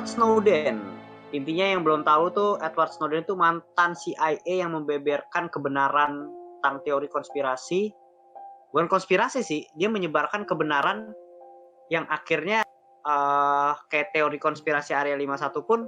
Edward Snowden. Intinya yang belum tahu tuh, Edward Snowden itu mantan CIA yang membeberkan kebenaran tentang teori konspirasi. Bukan konspirasi sih, dia menyebarkan kebenaran yang akhirnya kayak teori konspirasi Area 51 pun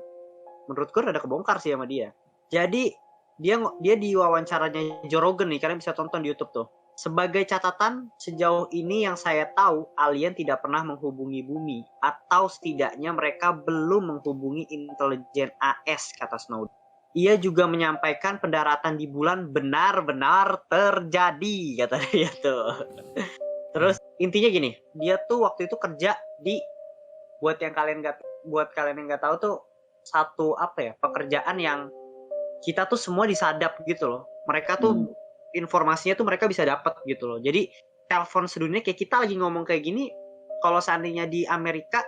menurut gue ada kebongkar sih sama dia. Jadi dia di wawancaranya Joe Rogan nih, kalian bisa tonton di YouTube tuh. Sebagai catatan, sejauh ini yang saya tahu, alien tidak pernah menghubungi bumi. Atau setidaknya mereka belum menghubungi intelijen AS, kata Snowden. Ia juga menyampaikan pendaratan di bulan benar-benar terjadi, kata dia tuh. Terus intinya gini, dia tuh waktu itu kerja di, buat kalian yang nggak tahu tuh, satu pekerjaan yang kita tuh semua disadap gitu loh. Mereka tuh informasinya tuh mereka bisa dapat gitu loh. Jadi telepon sedunia kayak kita lagi ngomong kayak gini, kalau seandainya di Amerika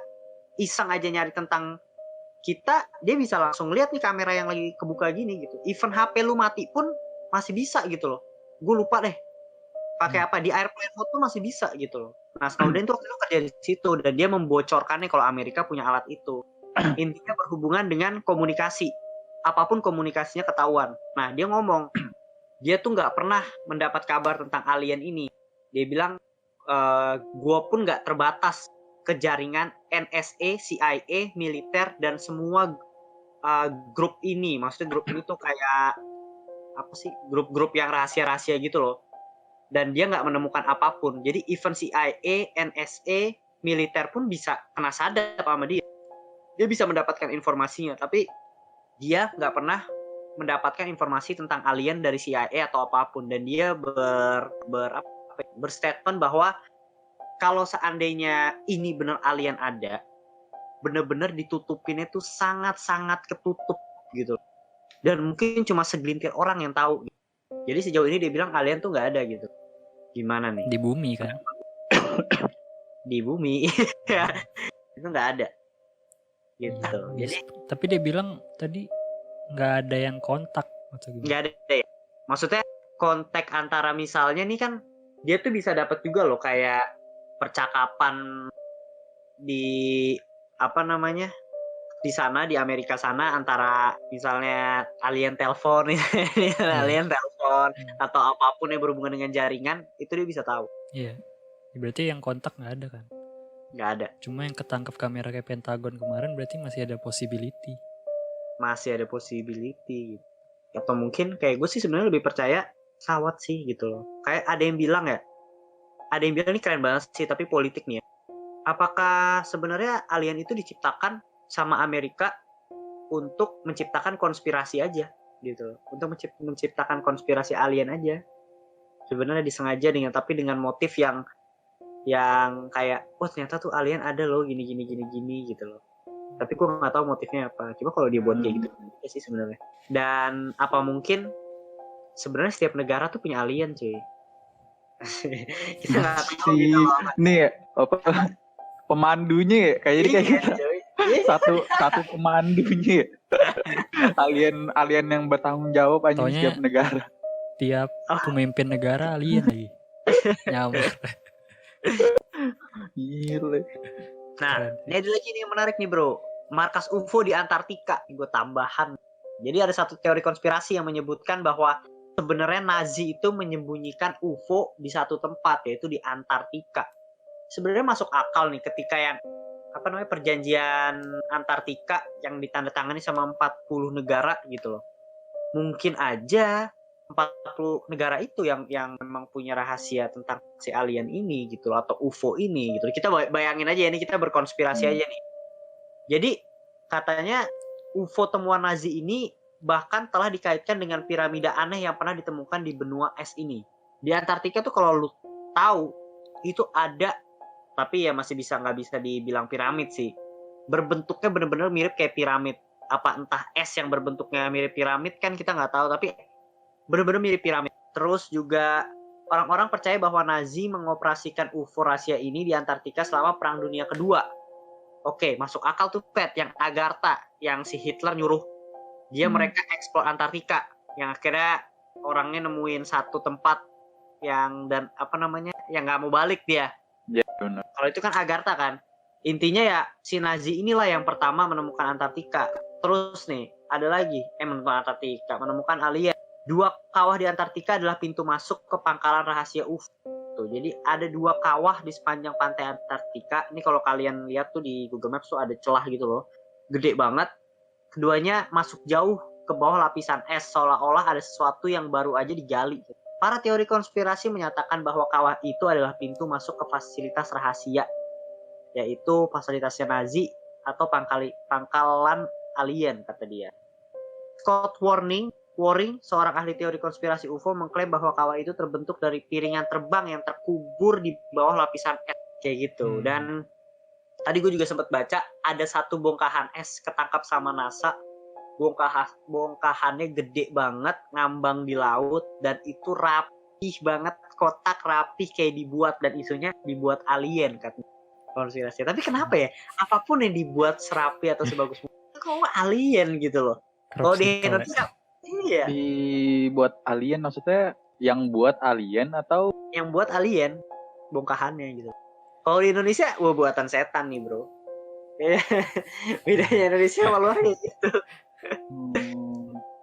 iseng aja nyari tentang kita, dia bisa langsung lihat nih kamera yang lagi kebuka gini gitu. Even HP lu mati pun masih bisa gitu loh. Gue lupa deh pakai apa, di airplane mode tuh masih bisa gitu loh. Nah, Snowden tuh waktu itu kerja di situ dan dia membocorkannya kalau Amerika punya alat itu. Intinya berhubungan dengan komunikasi. Apapun komunikasinya ketahuan. Nah, dia ngomong dia tuh nggak pernah mendapat kabar tentang alien ini. Dia bilang, gue pun nggak terbatas ke jaringan NSA, CIA, militer, dan semua grup ini. Maksudnya grup ini tuh kayak apa sih? Grup-grup yang rahasia-rahasia gitu loh. Dan dia nggak menemukan apapun. Jadi even CIA, NSA, militer pun bisa kena sadap sama dia. Dia bisa mendapatkan informasinya, tapi dia nggak pernah mendapatkan informasi tentang alien dari CIA atau apapun. Dan dia berstatement bahwa kalau seandainya ini benar alien ada, benar-benar ditutupinnya tuh sangat-sangat ketutup gitu. Dan mungkin cuma segelintir orang yang tahu. Jadi sejauh ini dia bilang alien tuh nggak ada gitu. Gimana nih? Di bumi kan? Di bumi. Itu nggak ada. Gitu. Jadi tapi dia bilang tadi nggak ada yang kontak. Nggak ada ya. Maksudnya kontak antara misalnya nih kan dia tuh bisa dapat juga loh kayak percakapan di di sana, di Amerika sana, antara misalnya alien telepon atau apapun yang berhubungan dengan jaringan, itu dia bisa tahu. Iya. Berarti yang kontak nggak ada kan? Nggak ada. Cuma yang ketangkep kamera kayak Pentagon kemarin berarti masih ada possibility. Gitu. Atau mungkin kayak gue sih sebenarnya lebih percaya pesawat sih gitu loh. Kayak ada yang bilang ini keren banget sih, tapi politik nih ya. Apakah sebenarnya alien itu diciptakan sama Amerika untuk menciptakan konspirasi aja gitu, untuk menciptakan konspirasi alien aja, sebenarnya disengaja tapi dengan motif yang kayak ternyata tuh alien ada loh gini gitu loh, tapi gue nggak tahu motifnya apa. Cuma kalau dia buat kayak gitu sih sebenarnya. Dan apa mungkin sebenarnya setiap negara tuh punya alien cuy. Kita nggak tahu gitu loh. Nih apa pemandunya ya kayak gitu. Satu pemandunya ya. alien yang bertanggung jawab aja di setiap negara. Tiap pemimpin negara alien lagi. Nyamuk. Gile. Nah, ini ada lagi nih yang menarik nih bro, markas UFO di Antartika. Gue tambahan. Jadi ada satu teori konspirasi yang menyebutkan bahwa sebenarnya Nazi itu menyembunyikan UFO di satu tempat, yaitu di Antartika. Sebenarnya masuk akal nih ketika yang perjanjian Antartika yang ditandatangani sama 40 negara gitu loh. Mungkin aja 40 negara itu yang memang punya rahasia tentang si alien ini gitu loh, atau UFO ini gitu. Kita bayangin aja ini, kita berkonspirasi aja nih. Jadi katanya UFO temuan Nazi ini bahkan telah dikaitkan dengan piramida aneh yang pernah ditemukan di benua es ini. Di Antartika tuh kalau lu tahu itu ada, tapi ya masih nggak bisa dibilang piramid sih. Berbentuknya benar-benar mirip kayak piramid. Apa entah es yang berbentuknya mirip piramid kan kita nggak tahu, tapi benar-benar mirip piramid. Terus juga orang-orang percaya bahwa Nazi mengoperasikan UFO rahasia ini di Antartika selama Perang Dunia Kedua. Oke, masuk akal tuh yang Agartha, yang si Hitler nyuruh dia mereka eksplor Antartika, yang akhirnya orangnya nemuin satu tempat yang yang nggak mau balik dia. Ya, benar. Kalau itu kan Agartha kan, Intinya ya si Nazi inilah yang pertama menemukan Antartika. Terus nih ada lagi menemukan Antartika, menemukan alien. 2 kawah di Antartika adalah pintu masuk ke pangkalan rahasia UFO. Tuh, jadi ada 2 kawah di sepanjang pantai Antartika. Ini kalau kalian lihat tuh di Google Maps tuh ada celah gitu loh. Gede banget. Keduanya masuk jauh ke bawah lapisan es, seolah-olah ada sesuatu yang baru aja digali. Para teori konspirasi menyatakan bahwa kawah itu adalah pintu masuk ke fasilitas rahasia, yaitu fasilitasnya Nazi atau pangkalan alien, kata dia. Scott Waring, seorang ahli teori konspirasi UFO, mengklaim bahwa kawah itu terbentuk dari piringan terbang yang terkubur di bawah lapisan es, kayak gitu. Dan tadi gue juga sempat baca ada satu bongkahan es ketangkap sama NASA. Bongkahannya gede banget, ngambang di laut, dan itu rapih banget, kotak rapih kayak dibuat, dan isunya dibuat alien, katanya konspirasi. Tapi kenapa ya apapun yang dibuat serapi atau sebagus itu kok alien gitu loh. Kalau di Indonesia iya. Dibuat alien maksudnya yang buat alien atau yang buat alien bongkahannya gitu. Kalau di Indonesia buatan setan nih, Bro. Bedanya Indonesia sama luar gitu.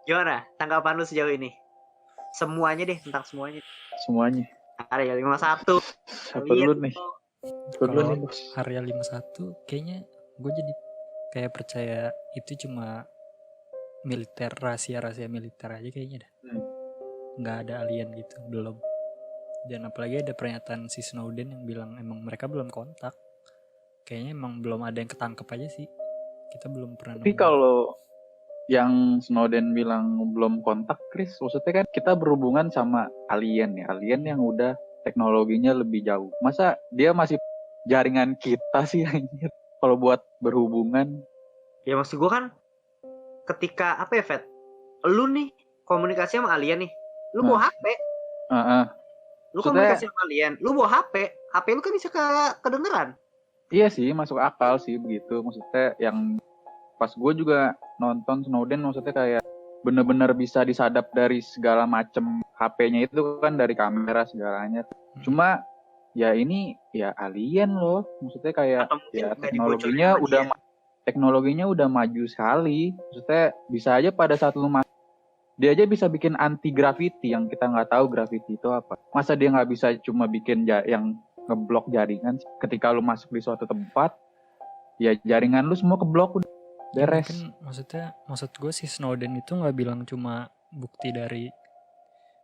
Gimana tanggapan lu sejauh ini? Semuanya deh, tentang semuanya. Semuanya. Area 51. Siapa dulu nih? Kalau area 51 kayaknya gue jadi kayak percaya itu cuma militer, rahasia militer aja kayaknya dah. Nggak ada alien gitu, belum. Dan apalagi ada pernyataan si Snowden yang bilang emang mereka belum kontak. Kayaknya emang belum ada yang ketangkep aja sih. Kita belum pernah. Tapi kalau yang Snowden bilang belum kontak, Chris, maksudnya kan kita berhubungan sama alien ya, alien yang udah teknologinya lebih jauh. Masa dia masih jaringan kita sih anjir? Kalau buat berhubungan. Ya maksud gue kan ketika apa ya, Fed? Lu nih komunikasi sama alien nih. Lu bawa HP. Lu komunikasi sama alien, lu bawa HP. HP lu kan bisa kedengeran. Iya sih, masuk akal sih begitu. Maksudnya yang pas gue juga nonton Snowden, maksudnya kayak bener-bener bisa disadap dari segala macem HP-nya itu kan, dari kamera segalanya. Cuma ya ini ya alien loh, maksudnya kayak ya teknologinya udah maju sekali. Maksudnya bisa aja pada saat lu dia aja bisa bikin anti gravity yang kita nggak tahu gravity itu apa. Masa dia nggak bisa cuma bikin yang ngeblok jaringan? Ketika lu masuk di suatu tempat, ya jaringan lu semua keblok udah. Beres. Mungkin maksud gue si Snowden itu nggak bilang cuma bukti dari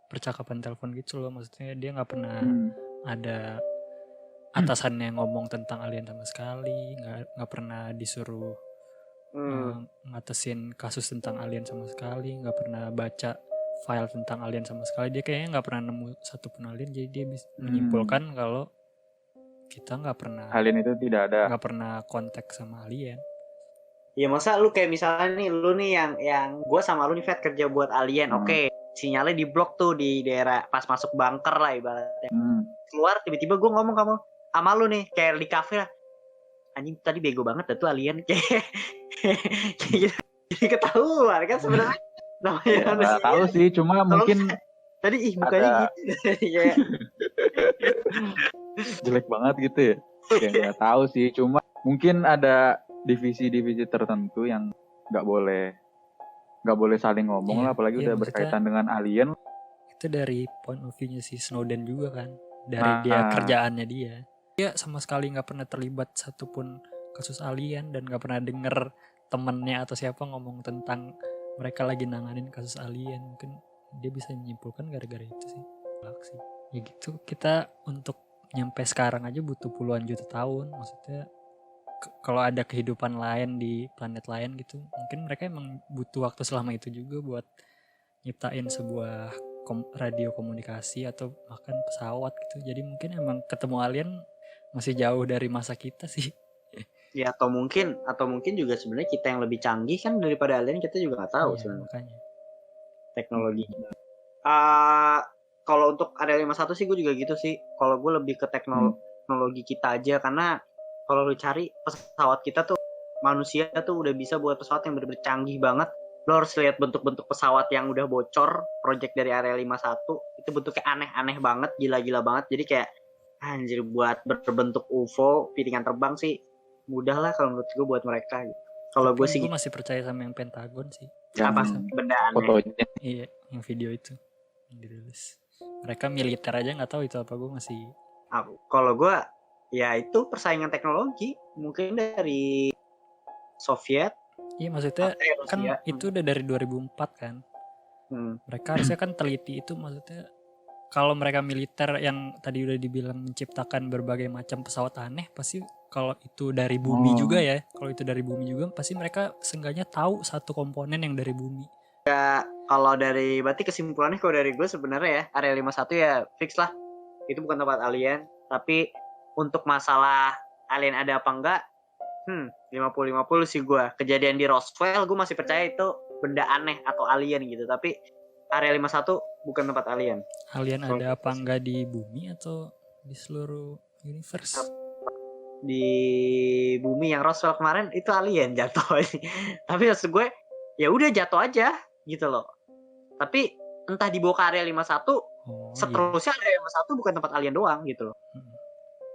percakapan telepon gitu loh. Maksudnya dia nggak pernah ada atasannya yang ngomong tentang alien sama sekali, nggak pernah disuruh ngatasin kasus tentang alien sama sekali, nggak pernah baca file tentang alien sama sekali. Dia kayaknya nggak pernah nemu satupun alien, jadi dia bisa menyimpulkan kalau kita nggak pernah, alien itu tidak ada, nggak pernah kontak sama alien. Ya masa lu kayak misalnya nih, lu nih yang gue sama lu nih Fed kerja buat alien, oke, sinyalnya di blok tuh di daerah pas masuk bunker lah ibaratnya. Keluar tiba-tiba gue ngomong sama lu nih kayak di kafe lah, anjing tadi bego banget tuh alien kayak gitu. Jadi ketahuan kan sebenarnya. Namanya nggak tahu sih, cuma mungkin tadi mukanya gitu kayak jelek banget gitu ya. Ya nggak tahu sih, cuma mungkin ada divisi-divisi tertentu yang nggak boleh saling ngomong lah, apalagi udah berkaitan dengan alien. Itu dari point of view-nya si Snowden juga kan, dari dia kerjaannya dia sama sekali nggak pernah terlibat satupun kasus alien, dan nggak pernah denger temennya atau siapa ngomong tentang mereka lagi nanganin kasus alien. Mungkin dia bisa menyimpulkan gara-gara itu sih. Ya gitu, kita untuk nyampe sekarang aja butuh puluhan juta tahun. Maksudnya kalau ada kehidupan lain di planet lain gitu, mungkin mereka emang butuh waktu selama itu juga buat nyiptain sebuah radio komunikasi atau bahkan pesawat gitu. Jadi mungkin emang ketemu alien masih jauh dari masa kita sih. Ya atau mungkin juga sebenarnya kita yang lebih canggih kan daripada alien, kita juga nggak tahu sebenarnya. Makanya Teknologi. Kalau untuk area 51 sih gue juga gitu sih. Kalau gue lebih ke teknologi kita aja, karena kalau lu cari pesawat kita tuh, manusia tuh udah bisa buat pesawat yang bener-bener canggih banget. Lo harus lihat bentuk-bentuk pesawat yang udah bocor, project dari area 51, itu bentuknya aneh-aneh banget, gila-gila banget. Jadi kayak anjir, buat berbentuk UFO, piringan terbang sih mudah lah kalau menurut gue buat mereka gitu. Kalau gue sih gue masih percaya sama yang Pentagon sih. apa Yang benda aneh. fotonya. Iya, yang video itu yang dirilis. Mereka militer aja nggak tahu itu apa, gue masih. Kalau gue ya itu persaingan teknologi mungkin dari Soviet. Iya maksudnya kan Rusia. itu udah dari 2004 kan. Mereka harusnya kan teliti itu, maksudnya kalau mereka militer yang tadi udah dibilang menciptakan berbagai macam pesawat aneh, pasti kalau itu dari bumi juga ya, kalau itu dari bumi juga pasti mereka seenggaknya tahu satu komponen yang dari bumi. Ya kalau dari berarti kesimpulannya kalau dari gue sebenarnya ya Area 51 ya fix lah itu bukan tempat alien, tapi untuk masalah alien ada apa enggak 50-50 sih gue. Kejadian di Roswell gue masih percaya itu benda aneh atau alien gitu, tapi Area 51 bukan tempat alien. Alien ada apa enggak di bumi atau di seluruh universe? Di bumi yang Roswell kemarin itu alien jatuh. Tapi maksud gue ya udah jatuh aja gitu loh. Tapi entah dibawa ke Area 51 seterusnya Area 51 bukan tempat alien doang gitu loh.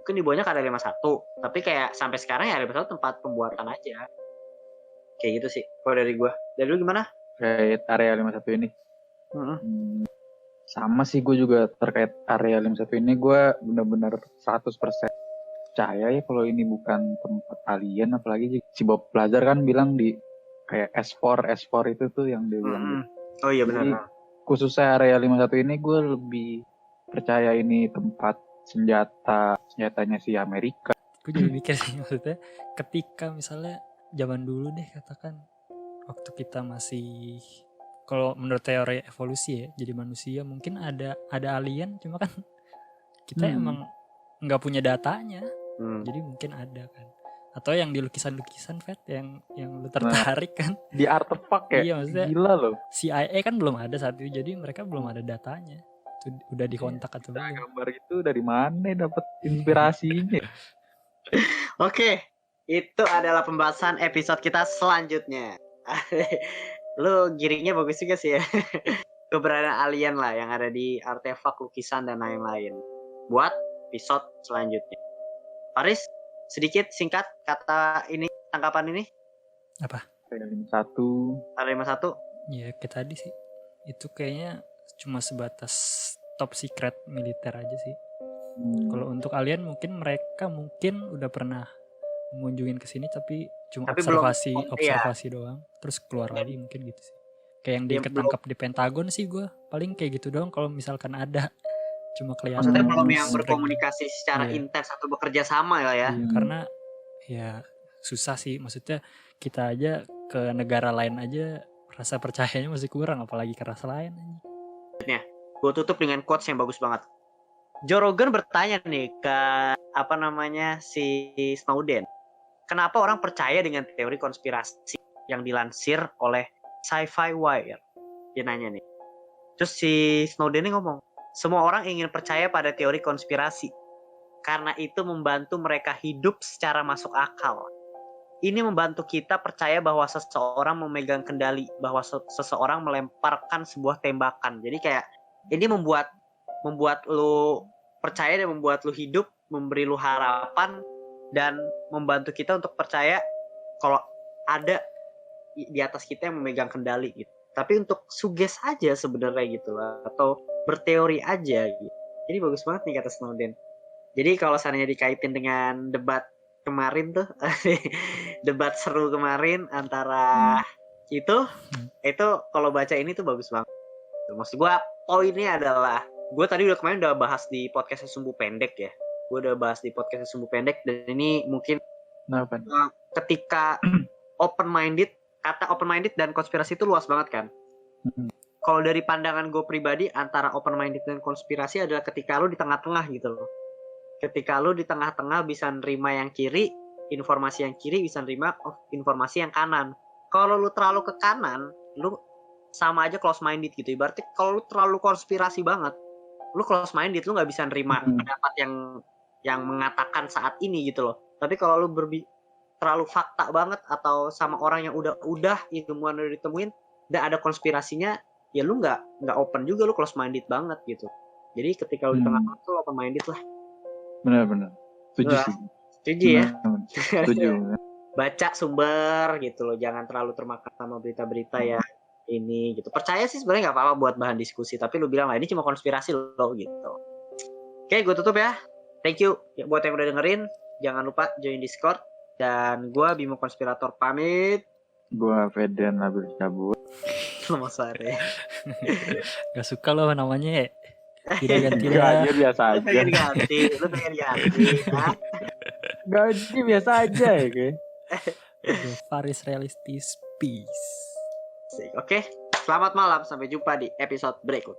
Mungkin dibawanya ke Area 51, tapi kayak sampai sekarang ya Area 51 tempat pembuatan aja. Kayak gitu sih kalau dari gue. Dari lu gimana? Terkait Area 51 ini. Sama sih, gue juga terkait Area 51 ini gue benar-benar 100% percaya ya kalau ini bukan tempat alien. Apalagi si Bob Lazar kan bilang di kayak S4 itu tuh yang dia bilang. Oh iya benar. Jadi khususnya Area 51 ini gue lebih percaya ini tempat senjatanya si Amerika. Gue jadi mikir sih, maksudnya ketika misalnya zaman dulu deh katakan waktu kita masih, kalau menurut teori evolusi ya, jadi manusia mungkin ada alien, cuma kan kita emang nggak punya datanya. Jadi mungkin ada kan, atau yang di lukisan-lukisan yang lu tertarik kan di artefak ya. Iya, maksudnya gila loh. CIA kan belum ada saat itu, jadi mereka belum ada datanya. Itu udah dikontak atau belum? Gambar itu dari mana dapat inspirasinya? Oke, itu adalah pembahasan episode kita selanjutnya. Lu giringnya bagus juga sih ya. Keberadaan alien lah yang ada di artefak, lukisan dan lain-lain. Buat episode selanjutnya. Faris, sedikit singkat kata ini, tanggapan ini. Apa? Area 51. Area 51. Ya kayak tadi sih, itu kayaknya cuma sebatas top secret militer aja sih. Kalau untuk alien mungkin mereka udah pernah mengunjungin ke sini tapi cuma observasi doang, terus keluar lagi mungkin gitu sih. Kayak yang ketangkap di Pentagon sih, gue paling kayak gitu doang kalau misalkan ada, cuma kelihatan. Maksudnya belum yang berkomunikasi secara intens atau bekerja sama ya. Karena ya susah sih, maksudnya kita aja ke negara lain aja rasa percayanya masih kurang, apalagi ke rasa lain aja. Gue tutup dengan quotes yang bagus banget. Joe Rogan bertanya nih ke si Snowden, kenapa orang percaya dengan teori konspirasi yang dilansir oleh Sci-Fi Wire? Dia nanya nih. Terus si Snowden ini ngomong, semua orang ingin percaya pada teori konspirasi karena itu membantu mereka hidup secara masuk akal. Ini membantu kita percaya bahwa seseorang memegang kendali, bahwa seseorang melemparkan sebuah tembakan. Jadi kayak ini membuat lu percaya dan membuat lu hidup, memberi lu harapan dan membantu kita untuk percaya kalau ada di atas kita yang memegang kendali gitu. Tapi untuk suges aja sebenarnya gitu lah, atau berteori aja gitu. Jadi bagus banget nih kata Snowden. Jadi kalau seandainya dikaitin dengan debat kemarin tuh, debat seru kemarin antara itu kalau baca ini tuh bagus banget. Maksud gue poinnya adalah, gue tadi kemarin udah bahas di podcast Sumbu Pendek ya. Gue udah bahas di podcast Sumbu Pendek, dan ini mungkin ketika open-minded, kata open-minded dan konspirasi itu luas banget kan. Kalau dari pandangan gue pribadi, antara open-minded dan konspirasi adalah ketika lu di tengah-tengah gitu loh. Ketika lu di tengah-tengah bisa nerima yang kiri, informasi yang kiri, bisa nerima informasi yang kanan. Kalau lu terlalu ke kanan, lu sama aja close minded gitu. Ibaratnya kalau lu terlalu konspirasi banget, lu close minded, lu nggak bisa nerima pendapat yang mengatakan saat ini gitu loh. Tapi kalau lu terlalu fakta banget atau sama orang yang udah ilmuwan udah ditemuin, udah ada konspirasinya, ya lu nggak open juga, lu close minded banget gitu. Jadi ketika lu di tengah-tengah tuh open minded lah. Benar-benar. Setuju sih. Setuju ya? Setuju. Baca sumber gitu loh, jangan terlalu termakan sama berita-berita ya ini gitu. Percaya sih sebenarnya nggak apa-apa buat bahan diskusi, tapi lu bilang lah ini cuma konspirasi loh gitu. Oke, gue tutup ya. Thank you buat yang udah dengerin. Jangan lupa join Discord. Dan gue Bimo Konspirator pamit. Gue Feden Nabil cabut. Selamat sore. Gak suka loh namanya ya. Tidak ganti Gak lah. aja biasa Lu aja. pengen ganti. Nah. Gaji biasa aja ya kayak. Faris Realistis Peace. Oke, selamat malam. Sampai jumpa di episode berikut.